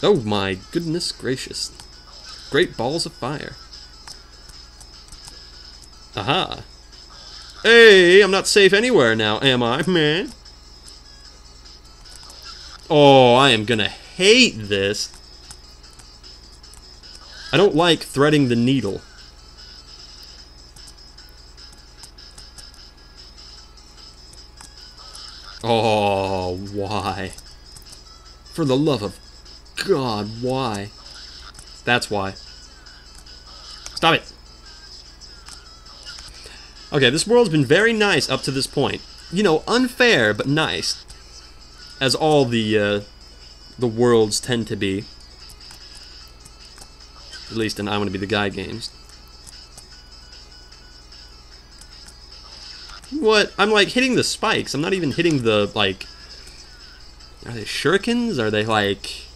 Oh my goodness gracious. Great balls of fire. Aha. Hey, I'm not safe anywhere now, am I, man? Oh, I am gonna hate this. I don't like threading the needle. Oh, why? For the love of God, why? That's why. Stop it! Okay, this world's been very nice up to this point. You know, unfair, but nice. As all the worlds tend to be. At least in I Want to Be the Guy games. What? I'm like hitting the spikes. I'm not even hitting the, like... Are they shurikens? Are they like...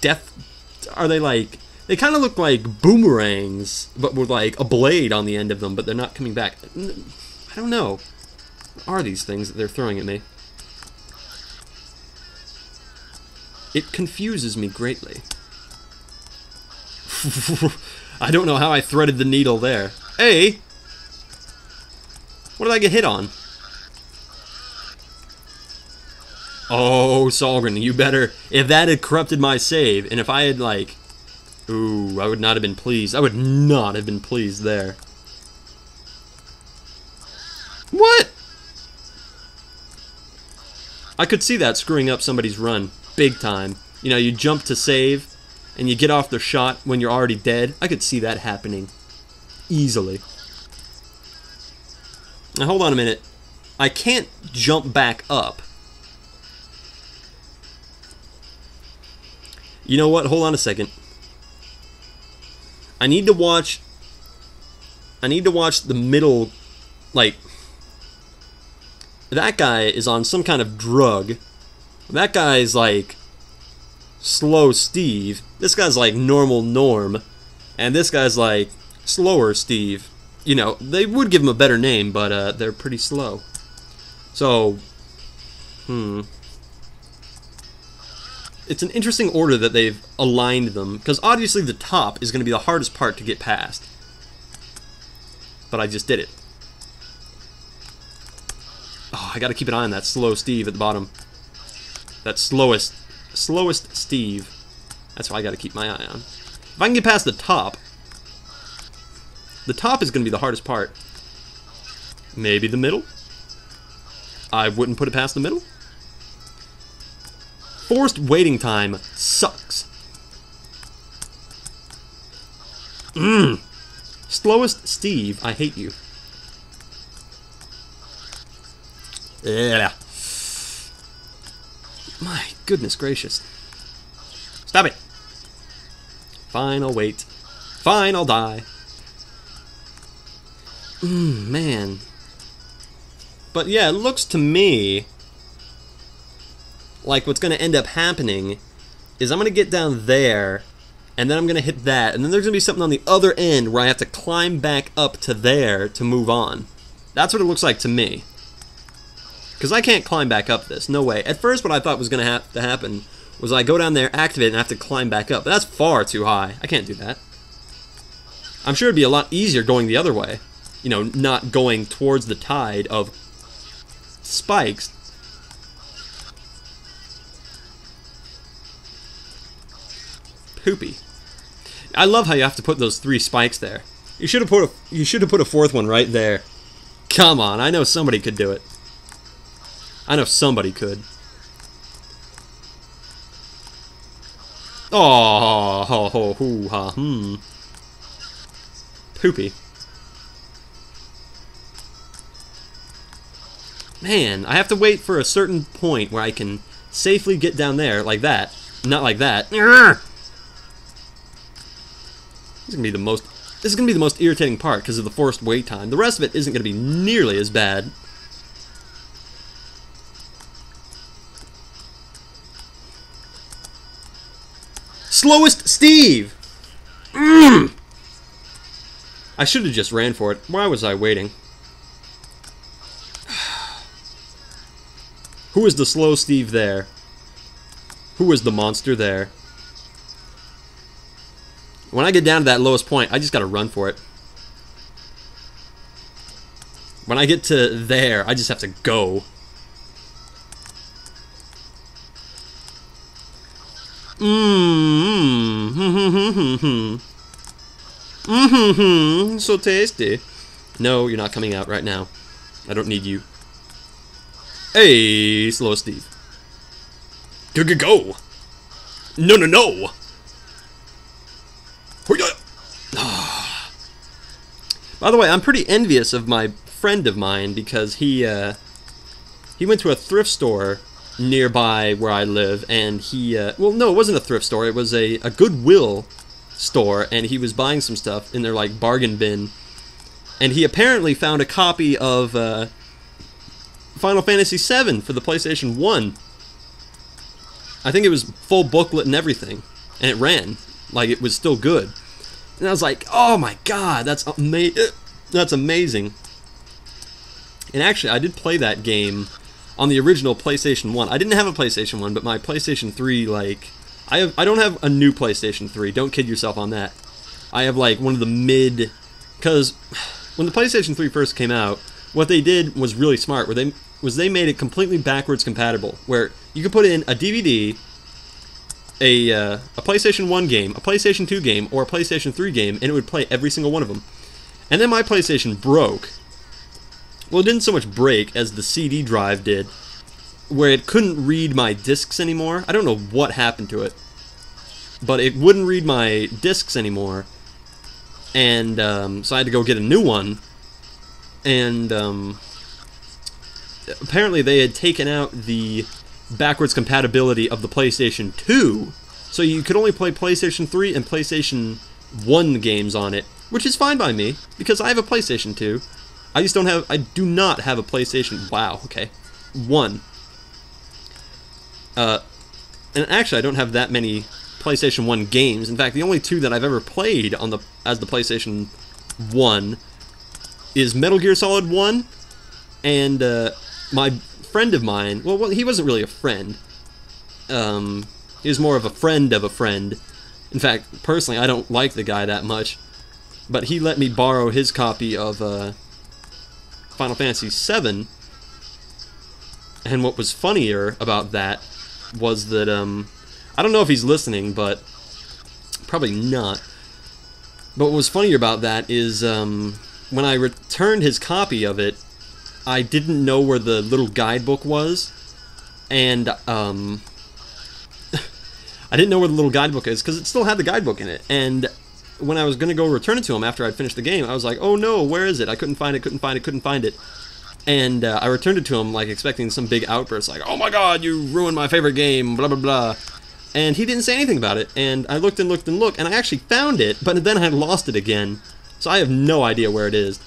death... Are they like... They kind of look like boomerangs, but with like a blade on the end of them, but they're not coming back. I don't know. What are these things that they're throwing at me? It confuses me greatly. I don't know how I threaded the needle there. Hey! What did I get hit on? Oh, Solgryn, you better... If that had corrupted my save, and if I had, like... Ooh, I would not have been pleased. I would not have been pleased there. What? I could see that screwing up somebody's run. Big time. You know, you jump to save, and you get off their shot when you're already dead. I could see that happening. Easily. Now, hold on a minute. I can't jump back up. You know what? Hold on a second. I need to watch the middle, like, that guy is on some kind of drug. That guy's like slow Steve. This guy's like normal Norm. And this guy's like slower Steve. You know, they would give him a better name, but they're pretty slow. So, it's an interesting order that they've aligned them, because obviously the top is going to be the hardest part to get past. But I just did it. Oh, I got to keep an eye on that slow Steve at the bottom. That slowest Steve. That's what I got to keep my eye on. If I can get past the top is going to be the hardest part. Maybe the middle? I wouldn't put it past the middle. Forced waiting time sucks. Slowest Steve, I hate you. Yeah. My goodness gracious. Stop it. Fine, I'll wait. Fine, I'll die. Man. But yeah, it looks to me like what's going to end up happening is I'm going to get down there, and then I'm going to hit that, and then there's going to be something on the other end where I have to climb back up to there to move on. That's what it looks like to me. Because I can't climb back up this. No way. At first, what I thought was going to have to happen was I go down there, activate, and I have to climb back up. But that's far too high. I can't do that. I'm sure it'd be a lot easier going the other way. You know, not going towards the tide of spikes. Poopy. I love how you have to put those 3 spikes there. You should have put a 4th one right there. Come on, I know somebody could do it. I know somebody could. Oh, ho, ho, hoo, ha, Poopy. Man, I have to wait for a certain point where I can safely get down there like that. Not like that. This is gonna be the most irritating part because of the forced wait time. The rest of it isn't gonna be nearly as bad. Slowest Steve! I should have just ran for it. Why was I waiting? Who is the slow Steve there? Who is the monster there? When I get down to that lowest point, I just gotta run for it. When I get to there, I just have to go. So tasty. No, you're not coming out right now. I don't need you. Hey, slow Steve. Go. No. By the way, I'm pretty envious of my friend of mine because he went to a thrift store nearby where I live, and he well, no, it wasn't a thrift store. It was a Goodwill store, and he was buying some stuff in their like bargain bin, and he apparently found a copy of Final Fantasy VII for the PlayStation 1. I think it was full booklet and everything, and it ran like it was still good. And I was like, oh my god, that's amazing. And actually, I did play that game on the original PlayStation 1. I didn't have a PlayStation 1, but my PlayStation 3, like, I don't have a new PlayStation 3. Don't kid yourself on that. I have, like, one of the mid... Because when the PlayStation 3 first came out, what they did was really smart. They made it completely backwards compatible, where you could put in a DVD, a PlayStation 1 game, a PlayStation 2 game, or a PlayStation 3 game, and it would play every single one of them. And then my PlayStation broke. Well, it didn't so much break as the CD drive did, where it couldn't read my discs anymore. I don't know what happened to it, but it wouldn't read my discs anymore, and so I had to go get a new one. And apparently they had taken out the backwards compatibility of the PlayStation 2, so you could only play PlayStation 3 and PlayStation 1 games on it, which is fine by me, because I have a PlayStation 2. I do not have a PlayStation, wow, okay, 1. And actually I don't have that many PlayStation 1 games. In fact, the only 2 that I've ever played on as the PlayStation 1 is Metal Gear Solid 1, and my friend of mine, well, he wasn't really a friend, he was more of a friend of a friend. In fact, personally, I don't like the guy that much, but he let me borrow his copy of Final Fantasy VII, and what was funnier about that was that, I don't know if he's listening, but probably not, but what was funnier about that is, when I returned his copy of it, I didn't know where the little guidebook was, and, I didn't know where the little guidebook is, because it still had the guidebook in it, and when I was going to go return it to him after I'd finished the game, I was like, oh no, where is it? I couldn't find it. And I returned it to him, like, expecting some big outburst, like, oh my god, you ruined my favorite game, blah blah blah. And he didn't say anything about it, and I looked and looked and looked, and I actually found it, but then I had lost it again. So I have no idea where it is.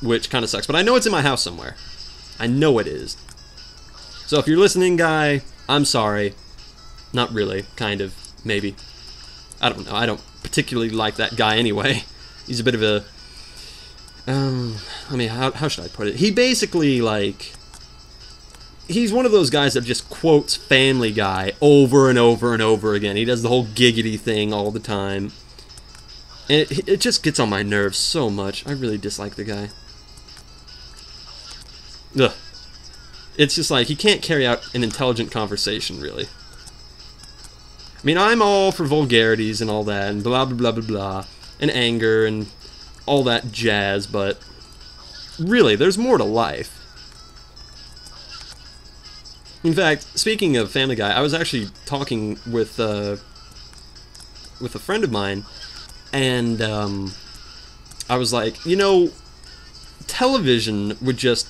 Which kind of sucks, but I know it's in my house somewhere. I know it is. So if you're listening, guy, I'm sorry. Not really, kind of, maybe. I don't know, I don't particularly like that guy anyway. He's a bit of a... I mean, how should I put it? He basically, like... He's one of those guys that just quotes Family Guy over and over and over again. He does the whole giggity thing all the time. And it just gets on my nerves so much. I really dislike the guy. Ugh. It's just like, he can't carry out an intelligent conversation, really. I mean, I'm all for vulgarities and all that, and blah, blah, blah, blah, blah, and anger, and all that jazz, but really, there's more to life. In fact, speaking of Family Guy, I was actually talking with a friend of mine, and I was like, you know, television would just,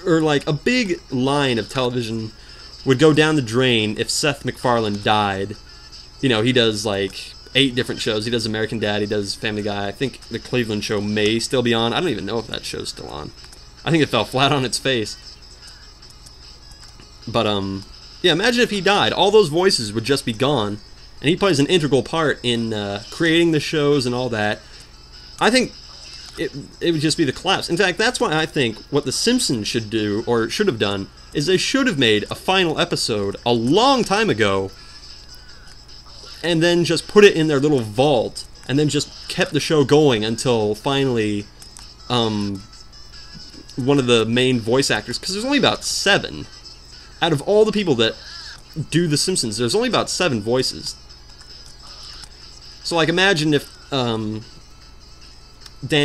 or like a big line of television would go down the drain if Seth MacFarlane died. You know, he does like 8 different shows. He does American Dad, he does Family Guy. I think the Cleveland Show may still be on. I don't even know if that show's still on. I think it fell flat on its face. But, yeah, imagine if he died. All those voices would just be gone. And he plays an integral part in creating the shows and all that. I think it would just be the collapse. In fact, that's why I think what The Simpsons should do, or should have done, is they should have made a final episode a long time ago and then just put it in their little vault, and then just kept the show going until finally one of the main voice actors, because there's only about 7 out of all the people that do The Simpsons, there's only about 7 voices. So like imagine if Dan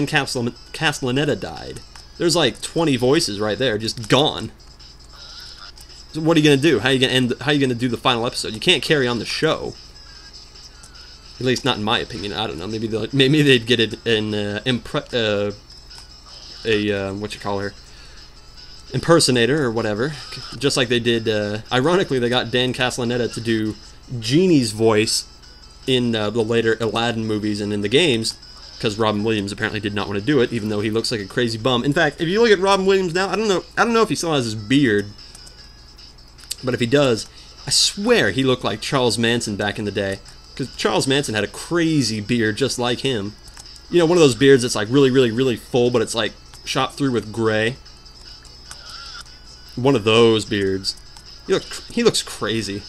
Castellaneta died. There's like 20 voices right there, just gone. So what are you gonna do? How are you gonna do the final episode? You can't carry on the show. At least not in my opinion. I don't know. Maybe they'd get it in what you call her, impersonator or whatever, just like they did. Ironically, they got Dan Castellaneta to do Genie's voice in the later Aladdin movies and in the games, because Robin Williams apparently did not want to do it, even though he looks like a crazy bum. In fact, if you look at Robin Williams now, I don't know if he still has his beard, but if he does, I swear he looked like Charles Manson back in the day, because Charles Manson had a crazy beard just like him. You know, one of those beards that's like really, really, really full, but it's like shot through with gray. One of those beards. He looks crazy.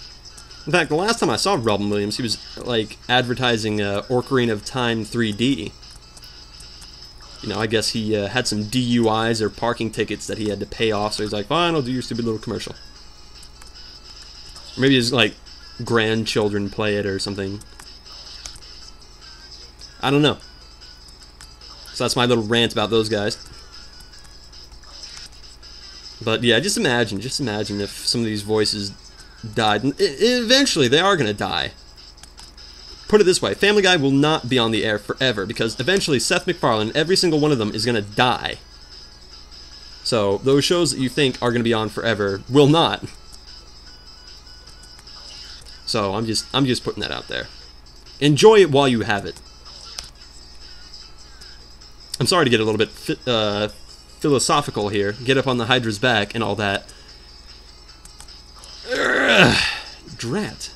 In fact, the last time I saw Robin Williams, he was like advertising Ocarina of Time 3D. You know, I guess he had some DUIs or parking tickets that he had to pay off, so he's like, fine, I'll do your stupid little commercial. Maybe his like grandchildren play it or something. I don't know. So that's my little rant about those guys. But yeah, just imagine if some of these voices died. Eventually, they are going to die. Put it this way, Family Guy will not be on the air forever, because eventually Seth MacFarlane, every single one of them, is going to die. So, those shows that you think are going to be on forever will not. So, I'm just putting that out there. Enjoy it while you have it. I'm sorry to get a little bit philosophical here, get up on the Hydra's back and all that. Drat.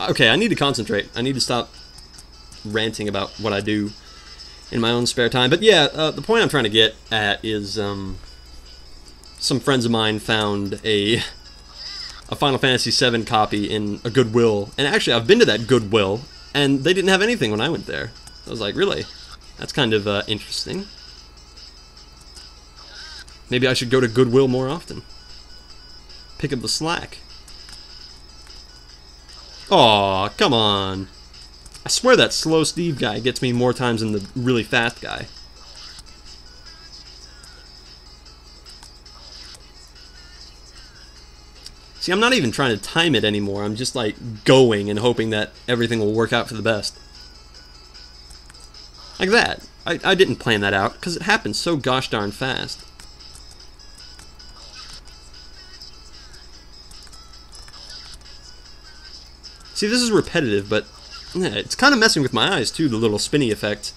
Okay, I need to concentrate. I need to stop ranting about what I do in my own spare time. But yeah, the point I'm trying to get at is some friends of mine found a Final Fantasy VII copy in a Goodwill. And actually, I've been to that Goodwill, and they didn't have anything when I went there. I was like, really? That's kind of interesting. Maybe I should go to Goodwill more often. Pick up the slack. Aw, come on. I swear that Slow Steve guy gets me more times than the really fast guy. See, I'm not even trying to time it anymore. I'm just like going and hoping that everything will work out for the best. Like that. I didn't plan that out, because it happened so gosh darn fast. See, this is repetitive, but yeah, it's kind of messing with my eyes too, the little spinny effect.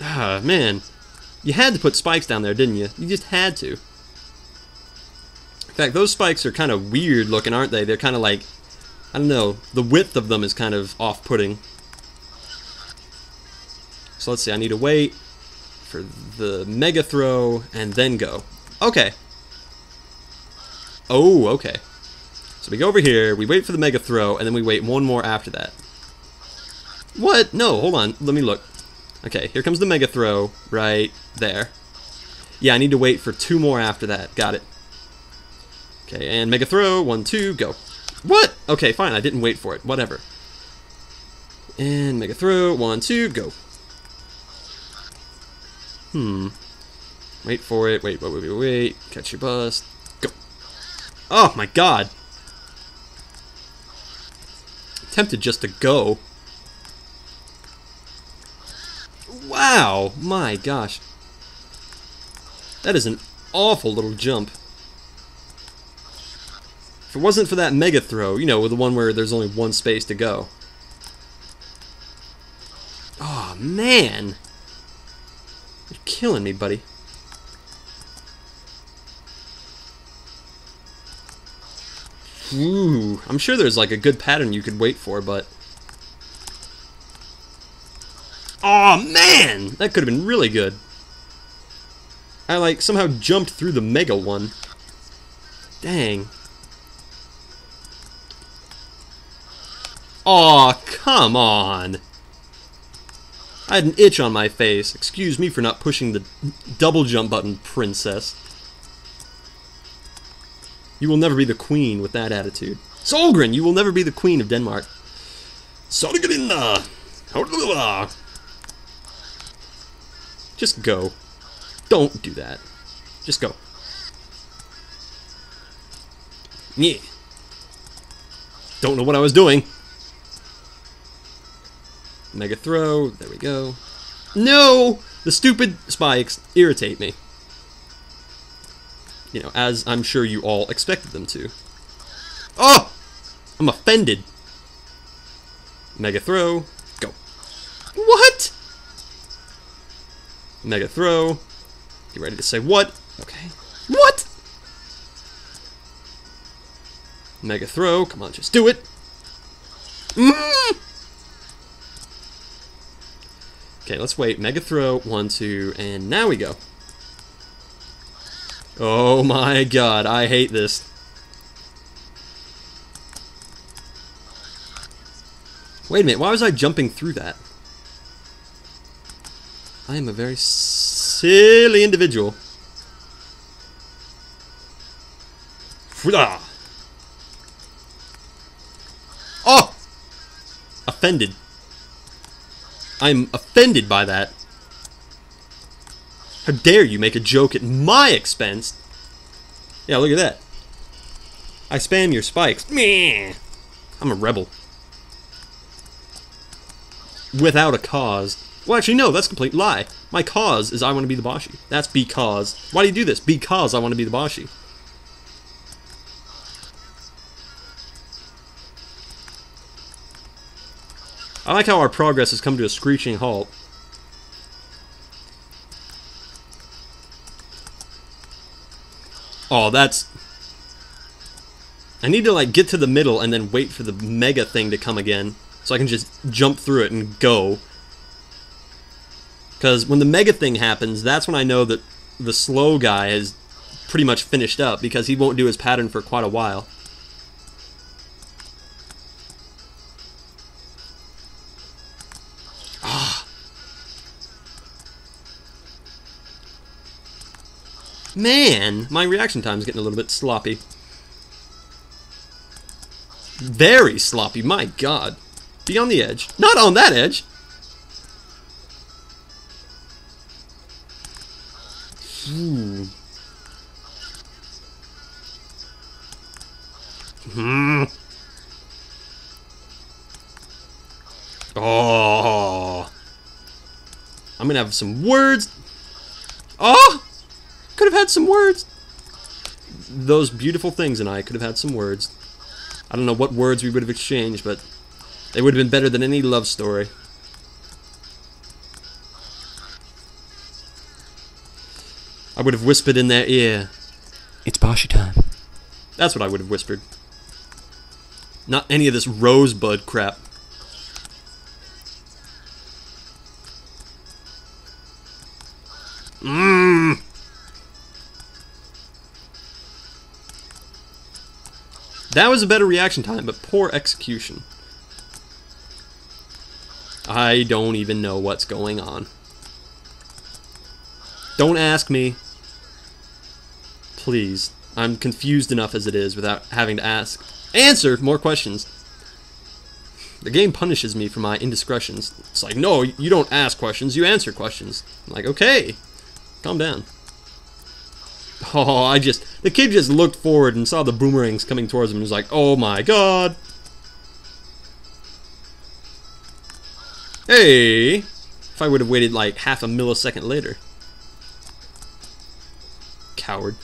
Ah, man. You had to put spikes down there, didn't you? You just had to. In fact, those spikes are kind of weird looking, aren't they? They're kind of like, I don't know, the width of them is kind of off-putting. So let's see, I need to wait for the mega throw and then go. Okay. Oh, okay. So we go over here, we wait for the mega throw, and then we wait one more after that. What? No, hold on, let me look. Okay, here comes the mega throw, right there. Yeah, I need to wait for 2 more after that, got it. Okay, and mega throw, 1, 2, go. What? Okay, fine, I didn't wait for it, whatever. And mega throw, 1, 2, go. Wait for it, wait, catch your bus, go. Oh my god. Tempted just to go. Wow, my gosh. That is an awful little jump. If it wasn't for that mega throw, you know, the one where there's only 1 space to go. Oh, man. You're killing me, buddy. Ooh, I'm sure there's like a good pattern you could wait for, but... Oh, man! That could have been really good. I like somehow jumped through the mega one. Dang. Aw, come on. I had an itch on my face. Excuse me for not pushing the double jump button, princess. You will never be the queen with that attitude. Solgryn, you will never be the queen of Denmark. Solgryn! Just go. Don't do that. Just go. Yeah. Don't know what I was doing. Mega throw. There we go. No! The stupid spikes irritate me. You know, as I'm sure you all expected them to. Oh! I'm offended. Mega throw. Go. What? Mega throw. You ready to say what? Okay. What? Mega throw. Come on, just do it. Okay, let's wait. Mega throw. 1, 2, and now we go. Oh my god, I hate this. Wait a minute, why was I jumping through that? I am a very silly individual. Oh! Offended. I'm offended by that. How dare you make a joke at my expense? Yeah, look at that. I spam your spikes. Meh. I'm a rebel. Without a cause. Well, actually, no, that's a complete lie. My cause is I want to be the Boshy. That's because. Why do you do this? Because I want to be the Boshy. I like how our progress has come to a screeching halt. Oh, that's... I need to, like, get to the middle and then wait for the mega thing to come again. So I can just jump through it and go. Because when the mega thing happens, that's when I know that the slow guy is pretty much finished up. Because he won't do his pattern for quite a while. Man, my reaction time is getting a little bit sloppy. Very sloppy, my god. Be on the edge. Not on that edge! Ooh. Oh. I'm gonna have some words. Oh! Could have had some words. Those beautiful things and I could have had some words. I don't know what words we would have exchanged, but they would have been better than any love story. I would have whispered in their ear, "It's Boshy time." That's what I would have whispered. Not any of this rosebud crap. That was a better reaction time, but poor execution. I don't even know what's going on. Don't ask me. Please. I'm confused enough as it is without having to ask. Answer more questions. The game punishes me for my indiscretions. It's like, no, you don't ask questions, you answer questions. I'm like, okay. Calm down. Oh, the kid just looked forward and saw the boomerangs coming towards him and was like, oh my god. Hey! If I would have waited like half a millisecond later. Coward.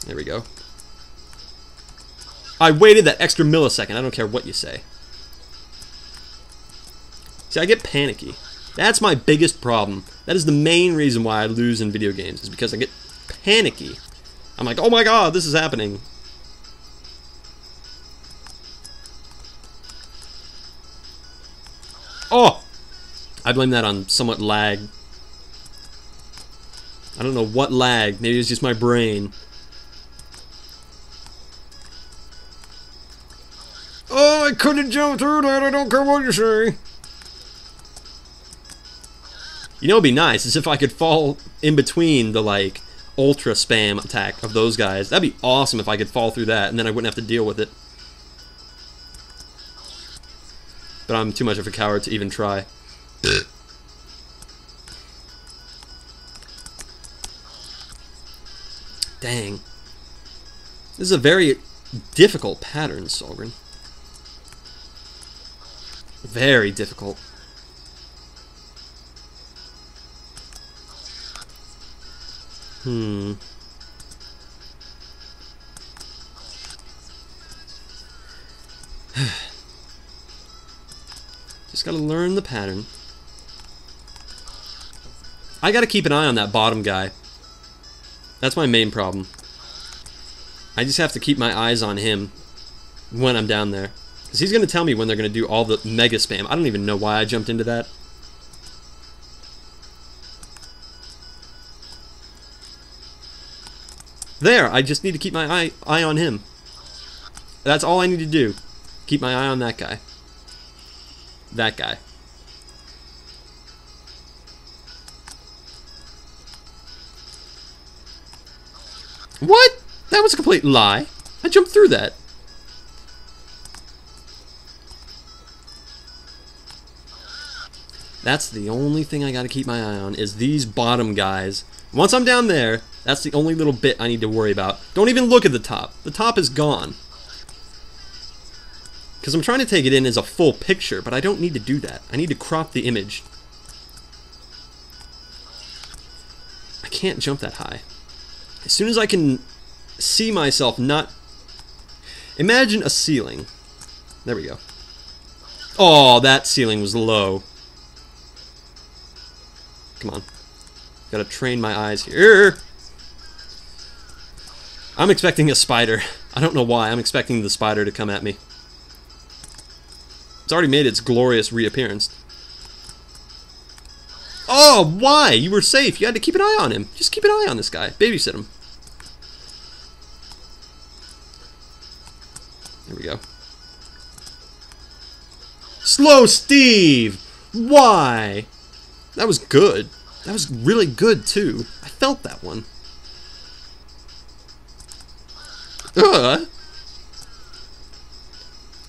There we go. I waited that extra millisecond, I don't care what you say. See, I get panicky. That's my biggest problem. That is the main reason why I lose in video games, is because I get panicky. I'm like, oh my god, this is happening. Oh! I blame that on somewhat lag. I don't know what lagged. Maybe it was just my brain. Oh, I couldn't jump through that. I don't care what you say. You know, it'd be nice is if I could fall in between the, like, ultra spam attack of those guys. That'd be awesome if I could fall through that, and then I wouldn't have to deal with it. But I'm too much of a coward to even try. Dang. This is a very difficult pattern, Solgryn. Very difficult. Just gotta learn the pattern. I gotta keep an eye on that bottom guy. That's my main problem. I just have to keep my eyes on him when I'm down there. Because he's gonna tell me when they're gonna do all the mega spam. I don't even know why I jumped into that. There, I just need to keep my eye on him. That's all I need to do. Keep my eye on that guy. That guy. What? That was a complete lie. I jumped through that. That's the only thing I gotta keep my eye on, is these bottom guys. Once I'm down there, that's the only little bit I need to worry about. Don't even look at the top. The top is gone. Because I'm trying to take it in as a full picture, but I don't need to do that. I need to crop the image. I can't jump that high. As soon as I can see myself not... Imagine a ceiling. There we go. Oh, that ceiling was low. Come on. Gotta train my eyes here. I'm expecting a spider. I don't know why. I'm expecting the spider to come at me. It's already made its glorious reappearance. Oh, why? You were safe. You had to keep an eye on him. Just keep an eye on this guy. Babysit him. There we go. Slow Steve! Why? That was good. That was really good, too. I felt that one.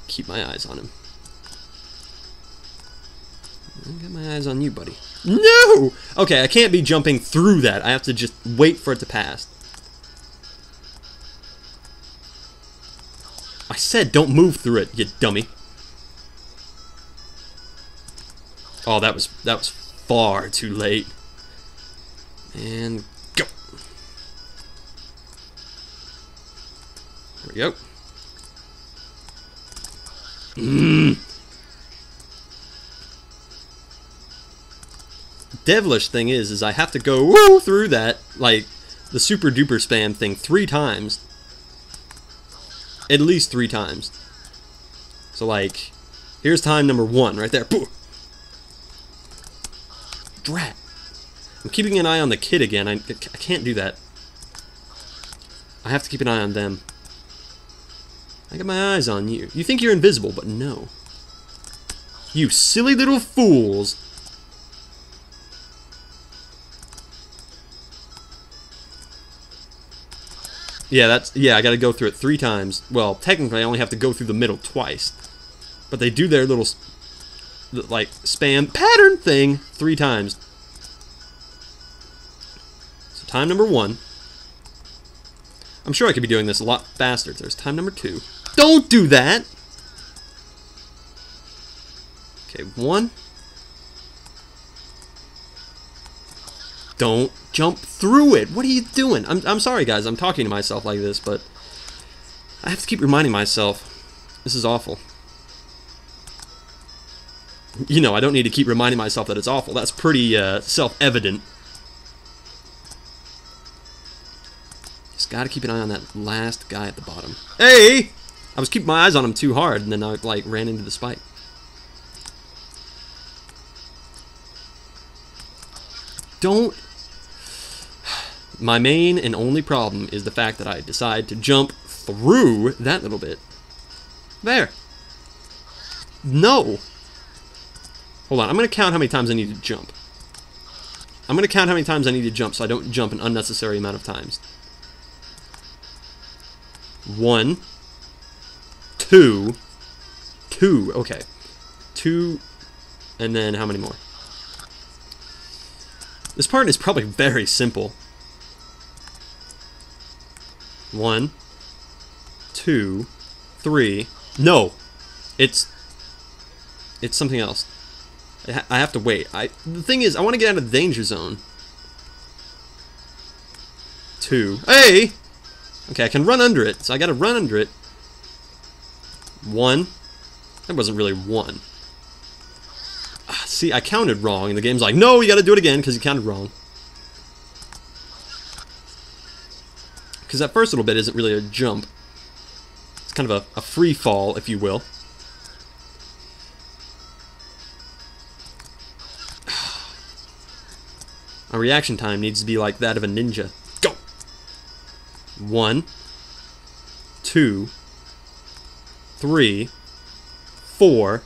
Keep my eyes on him. I got my eyes on you, buddy. No! Okay, I can't be jumping through that. I have to just wait for it to pass. I said don't move through it, you dummy. Oh, that was far too late. And go. There we go. Devilish thing is I have to go woo through that, like the super duper spam thing 3 times. At least 3 times. So like, here's time number 1 right there. Boo! Drat. I'm keeping an eye on the kid again. I can't do that. I have to keep an eye on them. I got my eyes on you. You think you're invisible, but no. You silly little fools. Yeah, I gotta go through it 3 times. Well, technically I only have to go through the middle twice. But they do their little, like, spam pattern thing 3 times. So time number 1. I'm sure I could be doing this a lot faster. There's time number 2. Don't do that! Okay, 1. Don't jump through it. What are you doing? I'm sorry, guys. I'm talking to myself like this, but I have to keep reminding myself. This is awful. You know, I don't need to keep reminding myself that it's awful. That's pretty self-evident. Just gotta keep an eye on that last guy at the bottom. Hey! I was keeping my eyes on him too hard, and then I, like, ran into the spike. Don't... My main and only problem is the fact that I decide to jump through that little bit. There. No. Hold on, I'm going to count how many times I need to jump. I'm going to count how many times I need to jump so I don't jump an unnecessary amount of times. 1, 2, 2, okay. 2, and then how many more? This part is probably very simple. 1, 2, 3. No! It's something else. I have to wait. The thing is, I want to get out of the danger zone. 2. Hey! Okay, I can run under it, so I gotta run under it. 1. That wasn't really 1. See, I counted wrong, and the game's like, no, you gotta do it again, because you counted wrong. Because that first little bit isn't really a jump. It's kind of a free fall, if you will. Our reaction time needs to be like that of a ninja. Go! 1, 2, 3, 4,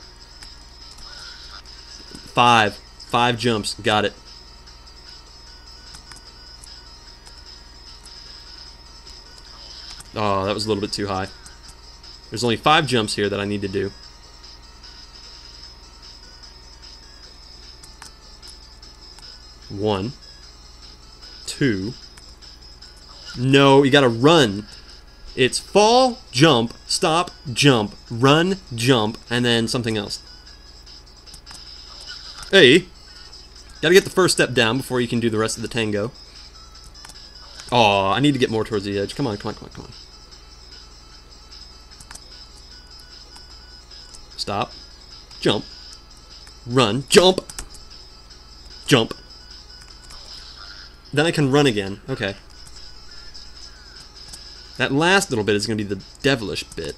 5. 5 jumps. Got it. Oh, that was a little bit too high. There's only 5 jumps here that I need to do. One, 2. No, you gotta run. It's fall, jump, stop, jump, run, jump, and then something else. Hey, gotta get the first step down before you can do the rest of the tango. Oh, I need to get more towards the edge. Come on, come on, come on, come on. Stop, jump, run, jump, jump. Then I can run again. Okay. That last little bit is going to be the devilish bit.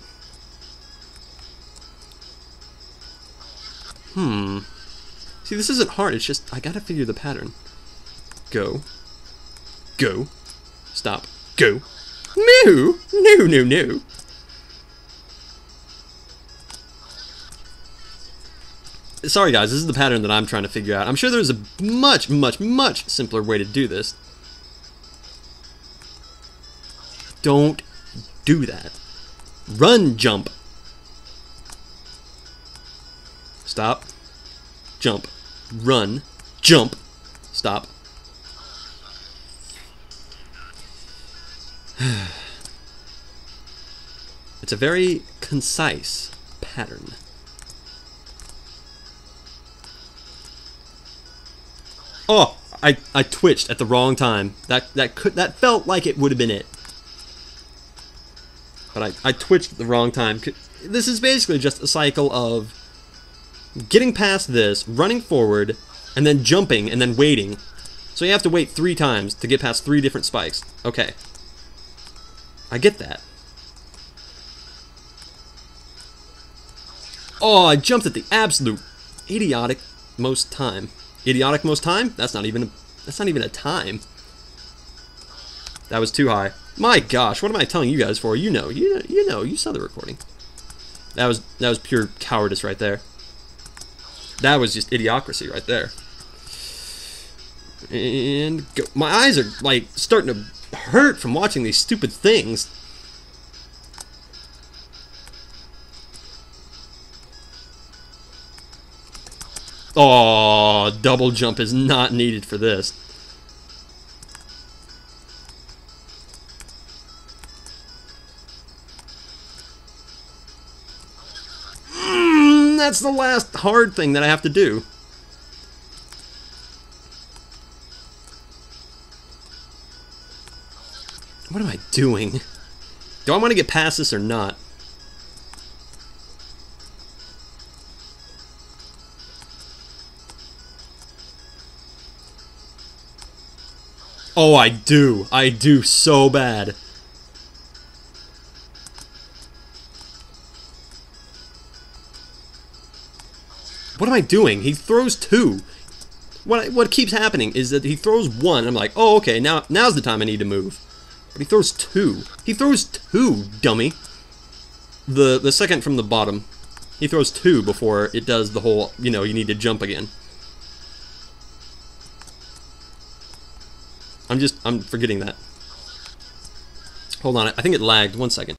See, this isn't hard. It's just, I gotta figure the pattern. Go. Go. Stop. Go. No! No, no, no. Sorry guys, this is the pattern that I'm trying to figure out. I'm sure there's a much, much, much simpler way to do this. Don't do that. Run, jump. Stop. Jump. Run. Jump. Stop. It's a very concise pattern. Oh, I twitched at the wrong time. That felt like it would have been it. But I twitched at the wrong time. This is basically just a cycle of getting past this, running forward, and then jumping, and then waiting. So you have to wait 3 times to get past 3 different spikes. Okay. I get that. Oh, I jumped at the absolute idiotic most time. Idiotic most time? That's not even a time. That was too high. My gosh, what am I telling you guys for? You know, you saw the recording. That was pure cowardice right there. That was just idiocracy right there. And go. My eyes are like starting to hurt from watching these stupid things. Oh, double jump is not needed for this. That's the last hard thing that I have to do. What am I doing? Do I want to get past this or not? Oh, I do. I do so bad. What am I doing? He throws 2. what keeps happening is that he throws one. I'm like, oh, okay, now's the time I need to move. But he throws two. He throws two, dummy. The second from the bottom. He throws two before it does the whole, you know, you need to jump again. I'm forgetting that. Hold on, I think it lagged. 1 second.